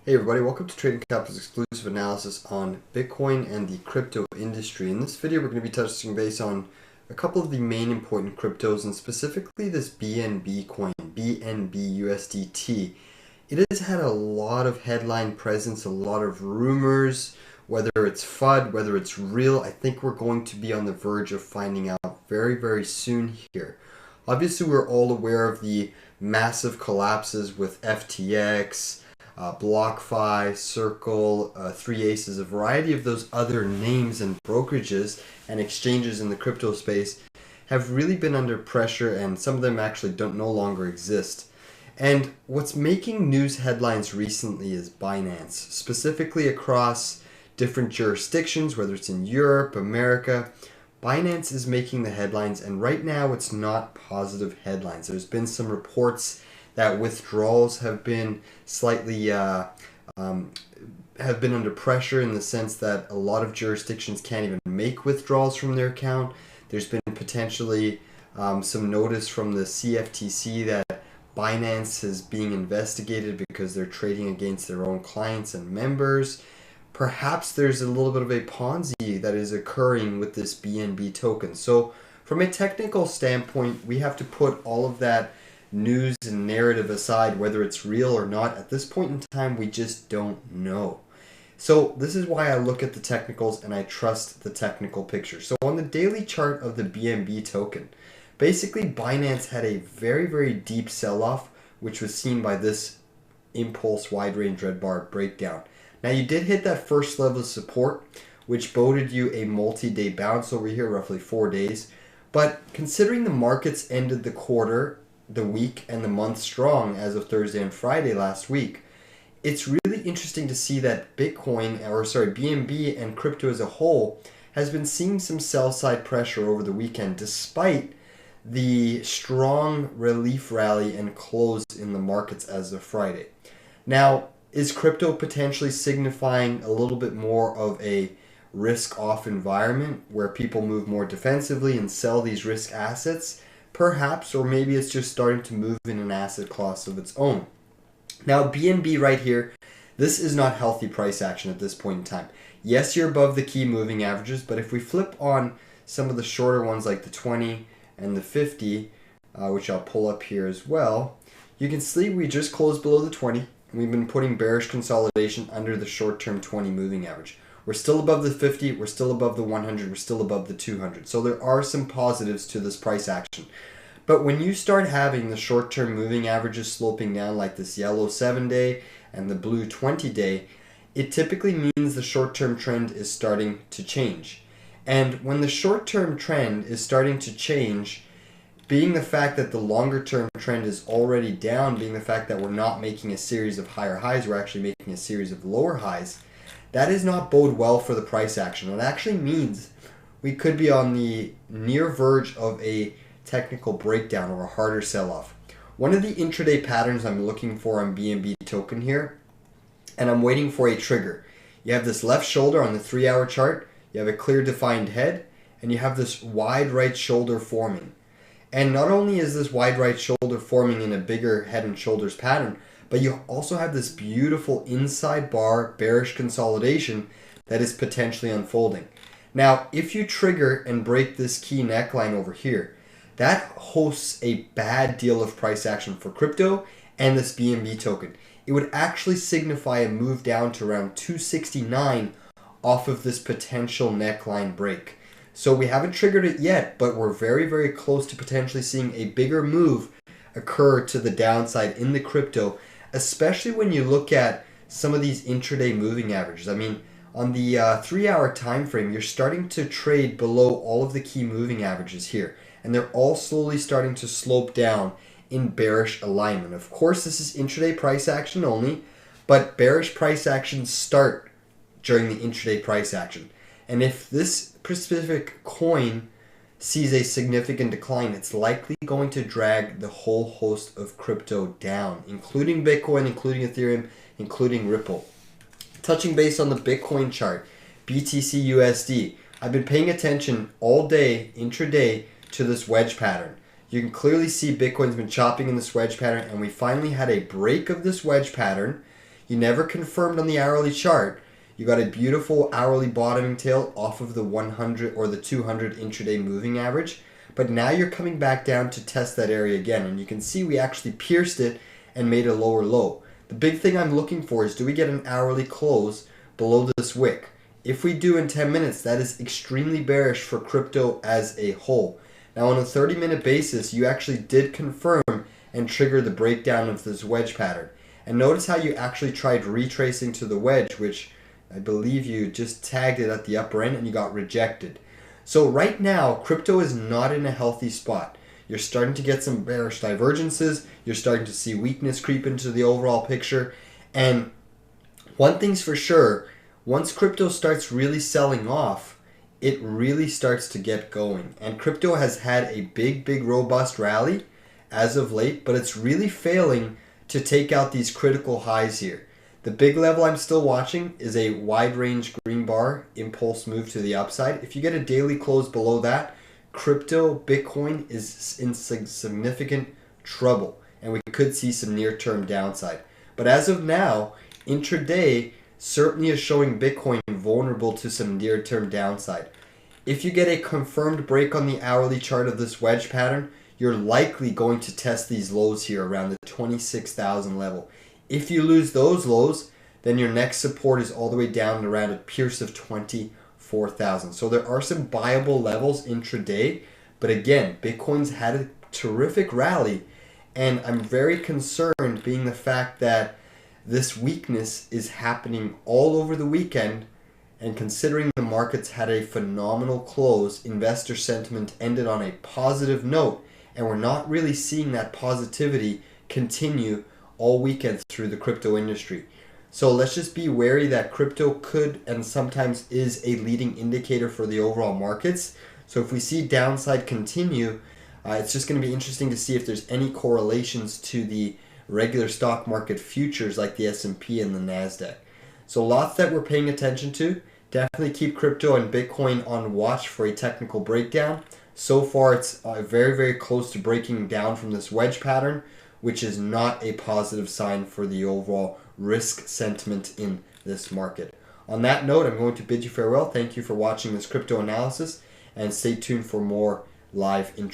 Hey everybody, welcome to Trading Capital's exclusive analysis on Bitcoin and the crypto industry. In this video, we're going to be touching base on a couple of the main important cryptos and specifically this BNB coin, BNB USDT. It has had a lot of headline presence, a lot of rumors, whether it's FUD, whether it's real. I think we're going to be on the verge of finding out very, very soon here. Obviously, we're all aware of the massive collapses with FTX, BlockFi, Circle, 3Aces, a variety of those other names and brokerages and exchanges in the crypto space have really been under pressure, and some of them actually don't no longer exist. And what's making news headlines recently is Binance, specifically across different jurisdictions, whether it's in Europe, America. Binance is making the headlines, and right now it's not positive headlines. There's been some reports that withdrawals have been slightly have been under pressure in the sense that a lot of jurisdictions can't even make withdrawals from their account. There's been potentially some notice from the CFTC that Binance is being investigated because they're trading against their own clients and members. Perhaps there's a little bit of a Ponzi that is occurring with this BNB token. So from a technical standpoint, we have to put all of that news and narrative aside, whether it's real or not. At this point in time, we just don't know. So this is why I look at the technicals and I trust the technical picture. So on the daily chart of the BNB token, basically Binance had a very, very deep sell-off, which was seen by this impulse wide range red bar breakdown. Now you did hit that first level of support, which boded you a multi-day bounce over here, roughly 4 days. But considering the markets ended the quarter, the week, and the month strong as of Thursday and Friday last week, it's really interesting to see that BNB and crypto as a whole has been seeing some sell side pressure over the weekend despite the strong relief rally and close in the markets as of Friday. Now, is crypto potentially signifying a little bit more of a risk-off environment where people move more defensively and sell these risk assets? Perhaps, or maybe it's just starting to move in an asset class of its own. Now, BNB right here, this is not healthy price action at this point in time. Yes, you're above the key moving averages, but if we flip on some of the shorter ones like the 20 and the 50, which I'll pull up here as well, you can see we just closed below the 20. We've been putting bearish consolidation under the short-term 20 moving average. We're still above the 50, we're still above the 100, we're still above the 200. So there are some positives to this price action. But when you start having the short-term moving averages sloping down like this yellow 7-day and the blue 20-day, it typically means the short-term trend is starting to change. And when the short-term trend is starting to change, being the fact that the longer-term trend is already down, being the fact that we're not making a series of higher highs, we're actually making a series of lower highs, that does not bode well for the price action. It actually means we could be on the near verge of a technical breakdown or a harder sell-off. One of the intraday patterns I'm looking for on BNB token here, and I'm waiting for a trigger. You have this left shoulder on the 3-hour chart, you have a clear defined head, and you have this wide right shoulder forming. And not only is this wide right shoulder forming in a bigger head and shoulders pattern, but you also have this beautiful inside bar bearish consolidation that is potentially unfolding. Now, if you trigger and break this key neckline over here, that hosts a bad deal of price action for crypto and this BNB token. It would actually signify a move down to around 269 off of this potential neckline break. So we haven't triggered it yet, but we're very, very close to potentially seeing a bigger move occur to the downside in the crypto, especially when you look at some of these intraday moving averages. I mean, on the 3-hour time frame, you're starting to trade below all of the key moving averages here, and they're all slowly starting to slope down in bearish alignment. Of course, this is intraday price action only, but bearish price actions start during the intraday price action. And if this specific coin sees a significant decline, it's likely going to drag the whole host of crypto down, including Bitcoin, including Ethereum, including Ripple. Touching base on the Bitcoin chart, BTC USD, I've been paying attention all day, intraday, to this wedge pattern. You can clearly see Bitcoin's been chopping in this wedge pattern, and we finally had a break of this wedge pattern. You never confirmed on the hourly chart. You got a beautiful hourly bottoming tail off of the 100 or the 200 intraday moving average. But now you're coming back down to test that area again. And you can see we actually pierced it and made a lower low. The big thing I'm looking for is, do we get an hourly close below this wick? If we do in 10 minutes, that is extremely bearish for crypto as a whole. Now on a 30-minute basis, you actually did confirm and trigger the breakdown of this wedge pattern. And notice how you actually tried retracing to the wedge, which I believe you just tagged it at the upper end and you got rejected. So right now, crypto is not in a healthy spot. You're starting to get some bearish divergences. You're starting to see weakness creep into the overall picture. And one thing's for sure, once crypto starts really selling off, it really starts to get going. And crypto has had a big, robust rally as of late, but it's really failing to take out these critical highs here. The big level I'm still watching is a wide range green bar impulse move to the upside. If you get a daily close below that, crypto, Bitcoin is in significant trouble, and we could see some near-term downside. But as of now, intraday certainly is showing Bitcoin vulnerable to some near-term downside. If you get a confirmed break on the hourly chart of this wedge pattern, you're likely going to test these lows here around the 26,000 level. If you lose those lows, then your next support is all the way down around a pierce of 24,000. So there are some buyable levels intraday, but again, Bitcoin's had a terrific rally, and I'm very concerned being the fact that this weakness is happening all over the weekend, and considering the markets had a phenomenal close, investor sentiment ended on a positive note, and we're not really seeing that positivity continue all weekend through the crypto industry. So let's just be wary that crypto could and sometimes is a leading indicator for the overall markets. So if we see downside continue, it's just going to be interesting to see if there's any correlations to the regular stock market futures like the S&P and the NASDAQ. So lots that we're paying attention to. Definitely keep crypto and Bitcoin on watch for a technical breakdown. So far it's very close to breaking down from this wedge pattern, which is not a positive sign for the overall risk sentiment in this market. On that note, I'm going to bid you farewell. Thank you for watching this crypto analysis, and stay tuned for more live